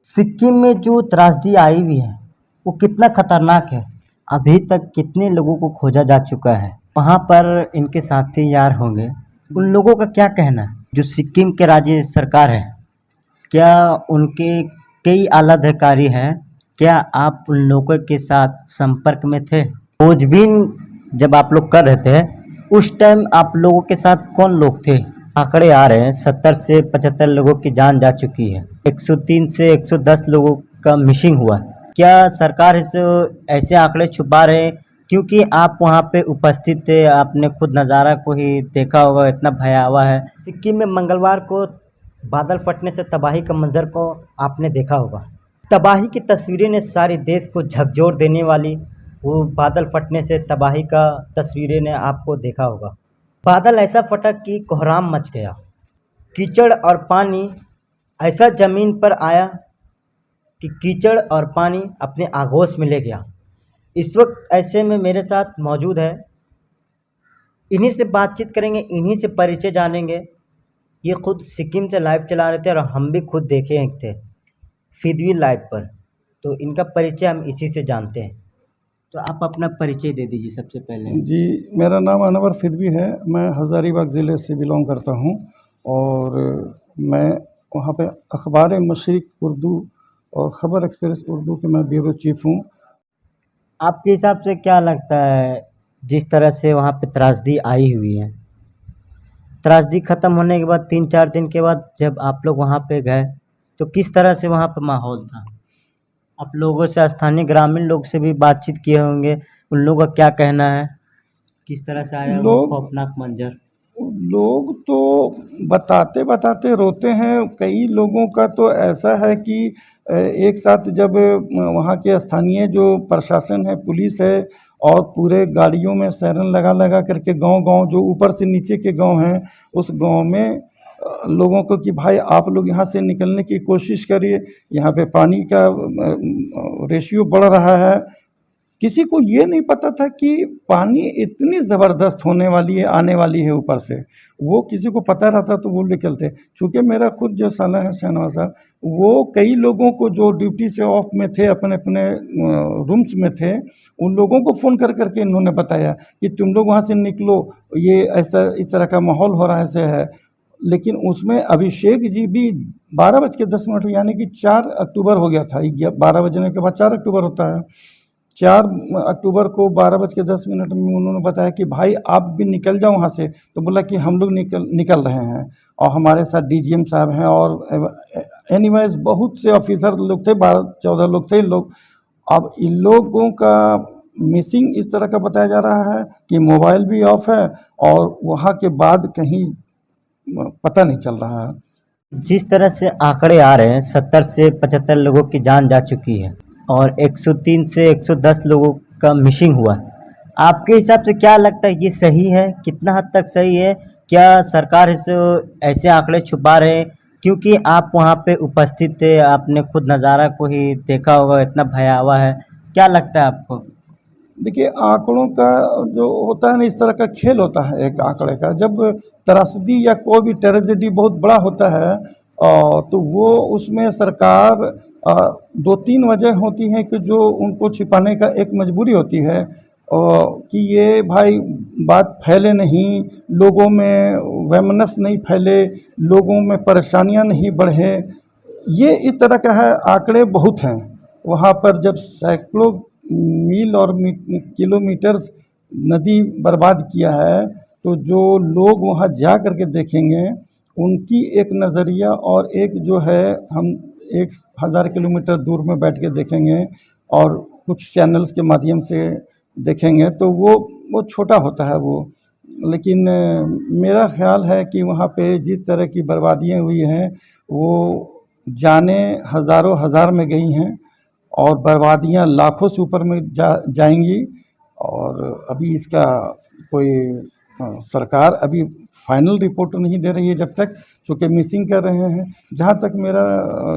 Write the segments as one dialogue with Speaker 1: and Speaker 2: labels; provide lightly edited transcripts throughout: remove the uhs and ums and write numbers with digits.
Speaker 1: सिक्किम में जो त्रासदी आई हुई है वो कितना खतरनाक है। अभी तक कितने लोगों को खोजा जा चुका है। वहाँ पर इनके साथी यार होंगे, उन लोगों का क्या कहना है। जो सिक्किम के राज्य सरकार है, क्या उनके कई आला अधिकारी हैं, क्या आप उन लोगों के साथ संपर्क में थे। खोजबीन जब आप लोग कर रहे थे उस टाइम आप लोगों के साथ कौन लोग थे। आंकड़े आ रहे हैं 70 से 75 लोगों की जान जा चुकी है, 103 से 110 लोगों का मिसिंग हुआ। क्या सरकार इस ऐसे आंकड़े छुपा रहे हैं, क्योंकि आप वहाँ पे उपस्थित थे, आपने खुद नज़ारा को ही देखा होगा, इतना भयावह है। सिक्किम में मंगलवार को बादल फटने से तबाही का मंजर को आपने देखा होगा। तबाही की तस्वीरें ने सारे देश को झकझोर देने वाली, वो बादल फटने से तबाही का तस्वीरें ने आपको देखा होगा। बादल ऐसा फटा कि कोहराम मच गया। कीचड़ और पानी ऐसा ज़मीन पर आया कि कीचड़ और पानी अपने आगोश में ले गया। इस वक्त ऐसे में मेरे साथ मौजूद है, इन्हीं से बातचीत करेंगे, इन्हीं से परिचय जानेंगे। ये खुद सिक्किम से लाइव चला रहे थे और हम भी खुद देखे थे फिदवी लाइव पर, तो इनका परिचय हम इसी से जानते हैं। तो आप अपना परिचय दे दीजिए सबसे पहले।
Speaker 2: जी, मेरा नाम अनवर फिदवी है। मैं हज़ारीबाग ज़िले से बिलोंग करता हूँ और मैं वहाँ पे अखबार मशरिक उर्दू और ख़बर एक्सप्रेस उर्दू के मैं ब्यूरो चीफ हूँ।
Speaker 1: आपके हिसाब से क्या लगता है, जिस तरह से वहाँ पे त्रासदी आई हुई है, त्रासदी ख़त्म होने के बाद 3-4 दिन के बाद जब आप लोग वहाँ पे गए तो किस तरह से वहाँ पे माहौल था। आप लोगों से, स्थानीय ग्रामीण लोग से भी बातचीत किए होंगे, उन लोगों का क्या कहना है, किस तरह से आया वो
Speaker 2: लोग
Speaker 1: खौफनाक मंजर।
Speaker 2: लोग तो बताते बताते रोते हैं। कई लोगों का तो ऐसा है कि एक साथ जब वहाँ के स्थानीय जो प्रशासन है, पुलिस है, और पूरे गाड़ियों में सायरन लगा लगा करके गांव-गांव जो ऊपर से नीचे के गांव हैं, उस गांव में लोगों को कि भाई आप लोग यहाँ से निकलने की कोशिश करिए, यहाँ पे पानी का रेशियो बढ़ रहा है। किसी को ये नहीं पता था कि पानी इतनी ज़बरदस्त होने वाली है, आने वाली है ऊपर से। वो किसी को पता रहता तो वो निकलते। चूँकि मेरा खुद जो साला है शहनवाज साहब, वो कई लोगों को जो ड्यूटी से ऑफ में थे, अपने अपने रूम्स में थे, उन लोगों को फ़ोन कर कर के इन्होंने बताया कि तुम लोग वहाँ से निकलो, ये ऐसा इस तरह का माहौल हो रहा है, ऐसे है। लेकिन उसमें अभिषेक जी भी 12:10 यानी कि 4 अक्टूबर हो गया था। 12 बजने के बाद 4 अक्टूबर होता है। 4 अक्टूबर को 12:10 में उन्होंने बताया कि भाई आप भी निकल जाओ वहाँ से। तो बोला कि हम लोग निकल रहे हैं, और हमारे साथ डीजीएम साहब हैं और एनीवेज बहुत से ऑफिसर लोग थे, 12-14 लोग थे लोग। अब इन लोगों का मिसिंग इस तरह का बताया जा रहा है कि मोबाइल भी ऑफ है और वहाँ के बाद कहीं पता नहीं चल रहा है।
Speaker 1: जिस तरह से आंकड़े आ रहे हैं 70 से 75 लोगों की जान जा चुकी है और 103 से 110 लोगों का मिसिंग हुआ है। आपके हिसाब से क्या लगता है, ये सही है, कितना हद तक सही है। क्या सरकार इस ऐसे आंकड़े छुपा रहे हैं, क्योंकि आप वहाँ पे उपस्थित थे, आपने खुद नज़ारा को ही देखा होगा, इतना भयावह है। क्या लगता है आपको।
Speaker 2: देखिए, आंकड़ों का जो होता है ना, इस तरह का खेल होता है एक आंकड़े का। जब त्रासदी या कोई भी ट्रेजेडी बहुत बड़ा होता है तो वो उसमें सरकार 2-3 वजह होती हैं कि जो उनको छिपाने का एक मजबूरी होती है कि ये भाई बात फैले नहीं, लोगों में वैमनस्य नहीं फैले, लोगों में परेशानियां नहीं बढ़े। ये इस तरह का है। आंकड़े बहुत हैं वहाँ पर। जब सैकड़ों मील और किलोमीटर्स नदी बर्बाद किया है, तो जो लोग वहाँ जा कर के देखेंगे, उनकी एक नज़रिया और एक जो है, हम 1000 किलोमीटर दूर में बैठ के देखेंगे और कुछ चैनल्स के माध्यम से देखेंगे तो वो छोटा होता है वो। लेकिन मेरा ख्याल है कि वहाँ पे जिस तरह की बर्बादियाँ हुई हैं, वो जाने हज़ारों हज़ार में गई हैं और बर्बादियाँ लाखों से ऊपर में जाएंगी। और अभी इसका कोई सरकार अभी फाइनल रिपोर्ट नहीं दे रही है जब तक, चूँकि मिसिंग कर रहे हैं। जहाँ तक मेरा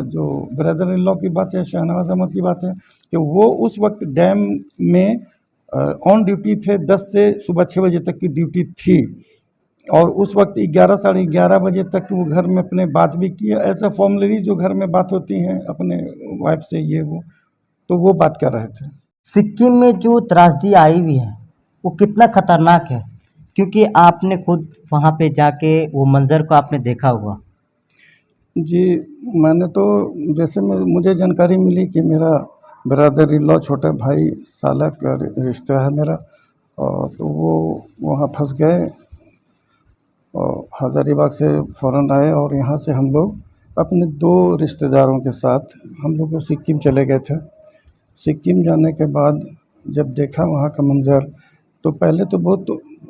Speaker 2: जो ब्रदर इन लॉ की बात है, शहनवाज अहमद की बात है, कि वो उस वक्त डैम में ऑन ड्यूटी थे। 10 से सुबह 6 बजे तक की ड्यूटी थी। और उस वक्त 11 साढ़े 11 बजे तक वो घर में अपने बात भी किया, ऐसा फॉर्मली जो घर में बात होती हैं अपने वाइफ से, ये वो, तो वो बात कर रहे थे।
Speaker 1: सिक्किम में जो त्रासदी आई हुई है वो कितना खतरनाक है, क्योंकि आपने खुद वहाँ पे जाके वो मंजर को आपने देखा होगा।
Speaker 2: जी, मैंने तो जैसे मुझे जानकारी मिली कि मेरा ब्रदर इन लॉ, छोटा भाई साला का रिश्ता है मेरा, और तो वो वहाँ फंस गए और हज़ारीबाग से फ़ौरन आए और यहाँ से हम लोग अपने 2 रिश्तेदारों के साथ हम लोग सिक्किम चले गए थे। सिक्किम जाने के बाद जब देखा वहाँ का मंज़र, तो पहले तो बहुत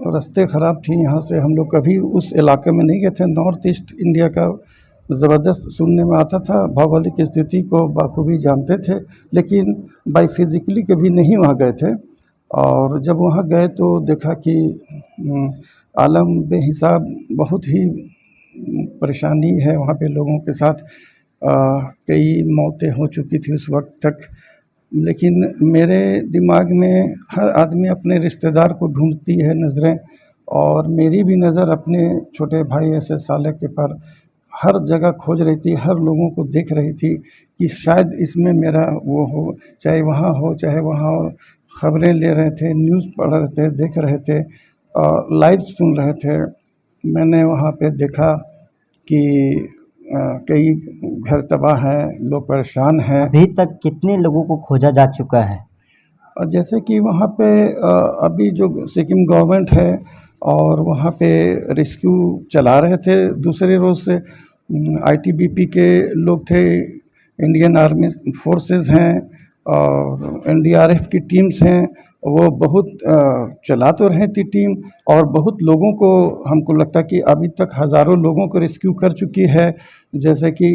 Speaker 2: रास्ते ख़राब थी, यहाँ से हम लोग कभी उस इलाके में नहीं गए थे। नॉर्थ ईस्ट इंडिया का ज़बरदस्त सुनने में आता था, भौगोलिक स्थिति को बखूबी जानते थे, लेकिन बाई फिज़िकली कभी नहीं वहाँ गए थे। और जब वहाँ गए तो देखा कि आलम बेहिसाब बहुत ही परेशानी है वहाँ पे लोगों के साथ। कई मौतें हो चुकी थी उस वक्त तक, लेकिन मेरे दिमाग में हर आदमी अपने रिश्तेदार को ढूंढती है नज़रें, और मेरी भी नज़र अपने छोटे भाई ऐसे साले के पर हर जगह खोज रही थी, हर लोगों को देख रही थी कि शायद इसमें मेरा वो हो, चाहे वहाँ हो चाहे वहाँ हो। खबरें ले रहे थे, न्यूज़ पढ़ रहे थे, देख रहे थे, लाइव सुन रहे थे। मैंने वहाँ पे देखा कि कई घर तबाह हैं, लोग परेशान हैं।
Speaker 1: अभी तक कितने लोगों को खोजा जा चुका है?
Speaker 2: और जैसे कि वहाँ पे अभी जो सिक्किम गवर्नमेंट है और वहाँ पे रेस्क्यू चला रहे थे दूसरे रोज़ से। आईटीबीपी के लोग थे, इंडियन आर्मी फोर्सेस हैं और एनडीआरएफ की टीम्स हैं, वो बहुत चला तो रही थी टीम, और बहुत लोगों को हमको लगता कि अभी तक हज़ारों लोगों को रेस्क्यू कर चुकी है। जैसे कि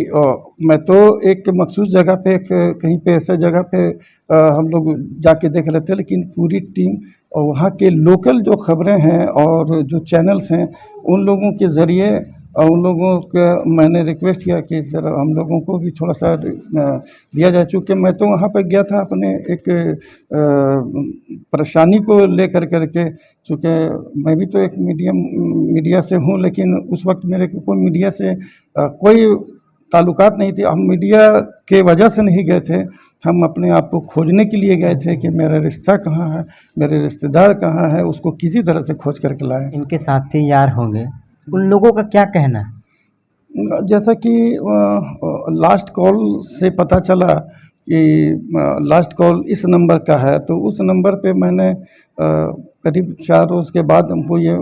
Speaker 2: मैं तो एक मखसूस जगह पे, कहीं पे ऐसा जगह पे हम लोग जाके देख रहे थे, लेकिन पूरी टीम और वहाँ के लोकल जो खबरें हैं और जो चैनल्स हैं उन लोगों के ज़रिए, और उन लोगों का मैंने रिक्वेस्ट किया कि सर हम लोगों को भी थोड़ा सा दिया जाए, चूँकि मैं तो वहाँ पर गया था अपने एक परेशानी को लेकर करके, चूँकि मैं भी तो एक मीडिया से हूँ, लेकिन उस वक्त मेरे को कोई मीडिया से कोई ताल्लुकात नहीं थे। हम मीडिया के वजह से नहीं गए थे, हम अपने आप को खोजने के लिए गए थे कि मेरा रिश्ता कहाँ है, मेरे रिश्तेदार कहाँ है, उसको किसी तरह से खोज करके लाएँ।
Speaker 1: इनके साथी यार होंगे, उन लोगों का क्या कहना है?
Speaker 2: जैसा कि लास्ट कॉल से पता चला कि लास्ट कॉल इस नंबर का है, तो उस नंबर पे मैंने करीब 4 रोज़ के बाद हमको ये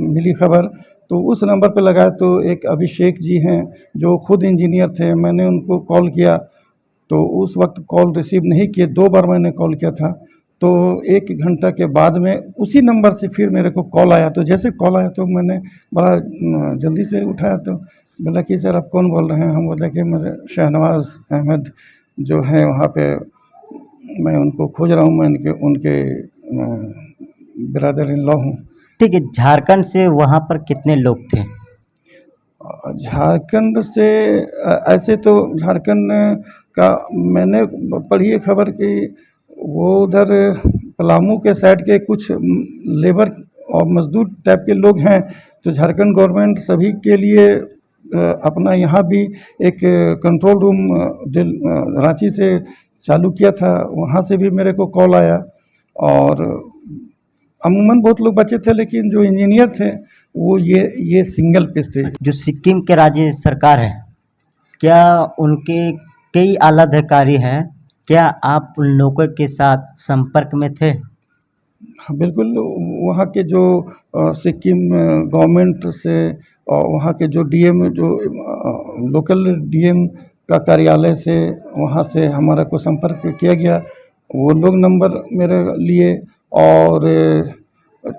Speaker 2: मिली खबर, तो उस नंबर पे लगाया तो एक अभिषेक जी हैं जो खुद इंजीनियर थे, मैंने उनको कॉल किया तो उस वक्त कॉल रिसीव नहीं किए। 2 बार मैंने कॉल किया था, तो 1 घंटा के बाद में उसी नंबर से फिर मेरे को कॉल आया। तो जैसे कॉल आया तो मैंने बड़ा जल्दी से उठाया, तो बोला कि सर आप कौन बोल रहे हैं? हम बोले कि मैं शहनवाज़ अहमद जो है वहाँ पे, मैं उनको खोज रहा हूँ, मैं उनके ब्रदर इन लॉ हूँ।
Speaker 1: ठीक है, झारखंड से वहाँ पर कितने लोग थे?
Speaker 2: झारखंड से ऐसे तो झारखंड का मैंने पढ़ी है खबर कि वो उधर पलामू के साइड के कुछ लेबर और मजदूर टाइप के लोग हैं, तो झारखंड गवर्नमेंट सभी के लिए अपना यहाँ भी एक कंट्रोल रूम रांची से चालू किया था, वहाँ से भी मेरे को कॉल आया। और अमूमन बहुत लोग बचे थे, लेकिन जो इंजीनियर थे वो ये सिंगल पीस थे।
Speaker 1: जो सिक्किम के राज्य सरकार है, क्या उनके कई आला अधिकारी हैं, क्या आप उन लोगों के साथ संपर्क में थे?
Speaker 2: हाँ बिल्कुल, वहाँ के जो सिक्किम गवर्नमेंट से और वहाँ के जो डीएम, जो लोकल डीएम का कार्यालय से, वहाँ से हमारा को संपर्क किया गया, वो लोग नंबर मेरे लिए, और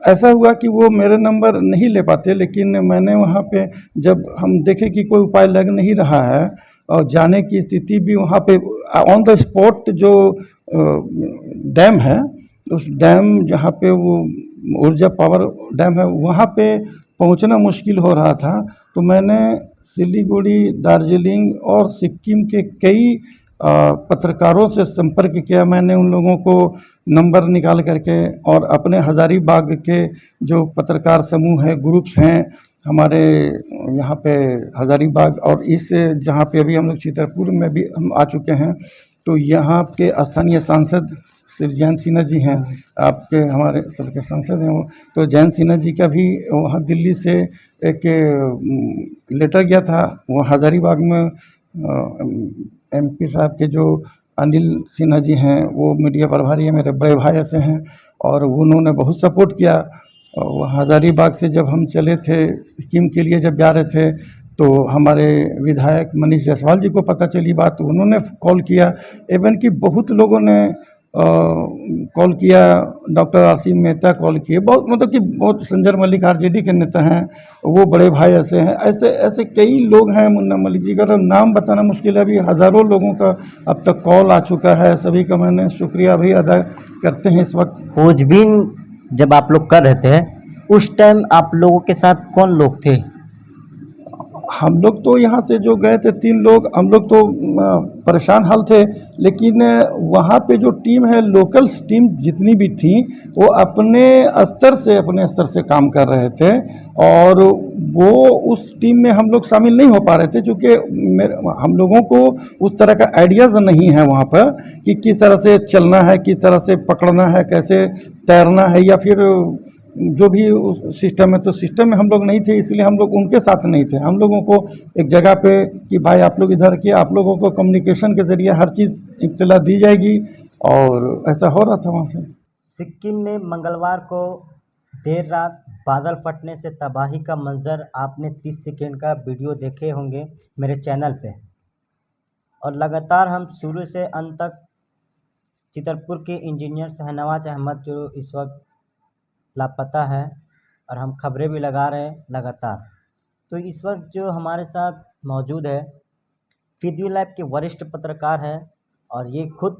Speaker 2: ऐसा हुआ कि वो मेरे नंबर नहीं ले पाते, लेकिन मैंने वहाँ पे जब हम देखे कि कोई उपाय लग नहीं रहा है और जाने की स्थिति भी वहाँ पे ऑन द स्पॉट जो डैम है, उस डैम जहाँ पे वो ऊर्जा पावर डैम है, वहाँ पे पहुँचना मुश्किल हो रहा था, तो मैंने सिलीगुड़ी, दार्जिलिंग और सिक्किम के कई पत्रकारों से संपर्क किया मैंने, उन लोगों को नंबर निकाल करके, और अपने हज़ारीबाग के जो पत्रकार समूह है, ग्रुप्स हैं हमारे यहाँ पे हज़ारीबाग, और इस जहाँ पे अभी हम लोग चितरपुर में भी हम आ चुके हैं, तो यहाँ के स्थानीय सांसद श्री जयंत सिन्हा जी हैं, आपके हमारे सबके सांसद हैं वो, तो जयंत सिन्हा जी का भी वहाँ दिल्ली से एक लेटर गया था। वो हज़ारीबाग में एमपी साहब के जो अनिल सिन्हा जी हैं, वो मीडिया प्रभारी है, मेरे बड़े भाई ऐसे हैं, और उन्होंने बहुत सपोर्ट किया। वो हज़ारीबाग से जब हम चले थे सिक्किम के लिए, जब जा रहे थे, तो हमारे विधायक मनीष जायसवाल जी को पता चली बात, तो उन्होंने कॉल किया। इवन कि बहुत लोगों ने कॉल किया, डॉक्टर आसिम मेहता कॉल किए, बहुत मतलब कि बहुत, संजय मलिक आरजेडी के नेता हैं, वो बड़े भाई ऐसे हैं, ऐसे ऐसे कई लोग हैं। मुन्ना मलिक जी का नाम बताना मुश्किल है, अभी हज़ारों लोगों का अब तक कॉल आ चुका है। सभी का मैंने शुक्रिया भी अदा करते हैं इस वक्त।
Speaker 1: खोजबीन जब आप लोग कर रहे थे, उस टाइम आप लोगों के साथ कौन लोग थे?
Speaker 2: हम लोग तो यहाँ से जो गए थे 3 लोग, हम लोग तो परेशान हाल थे, लेकिन वहाँ पे जो टीम है, लोकल्स टीम जितनी भी थी, वो अपने स्तर से काम कर रहे थे, और वो उस टीम में हम लोग शामिल नहीं हो पा रहे थे, क्योंकि हम लोगों को उस तरह का आइडियाज़ नहीं है वहाँ पर कि किस तरह से चलना है, किस तरह से पकड़ना है, कैसे तैरना है, या फिर जो भी उस सिस्टम है, तो सिस्टम में हम लोग नहीं थे, इसलिए हम लोग उनके साथ नहीं थे। हम लोगों को एक जगह पे कि भाई आप लोग इधर के, आप लोगों को कम्युनिकेशन के ज़रिए हर चीज़ इत्तला दी जाएगी, और ऐसा हो रहा था वहाँ से।
Speaker 1: सिक्किम में मंगलवार को देर रात बादल फटने से तबाही का मंजर आपने 30 सेकेंड का वीडियो देखे होंगे मेरे चैनल पे, और लगातार हम शुरू से अंत तक चितरपुर के इंजीनियर शहनवाज अहमद जो इस वक्त लापता है, और हम खबरें भी लगा रहे हैं लगातार। तो इस वक्त जो हमारे साथ मौजूद है, फिदवी लैब के वरिष्ठ पत्रकार हैं, और ये खुद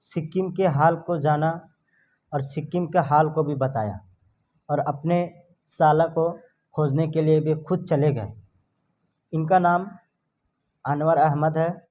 Speaker 1: सिक्किम के हाल को जाना और सिक्किम के हाल को भी बताया, और अपने साला को खोजने के लिए भी खुद चले गए। इनका नाम अनवर अहमद है।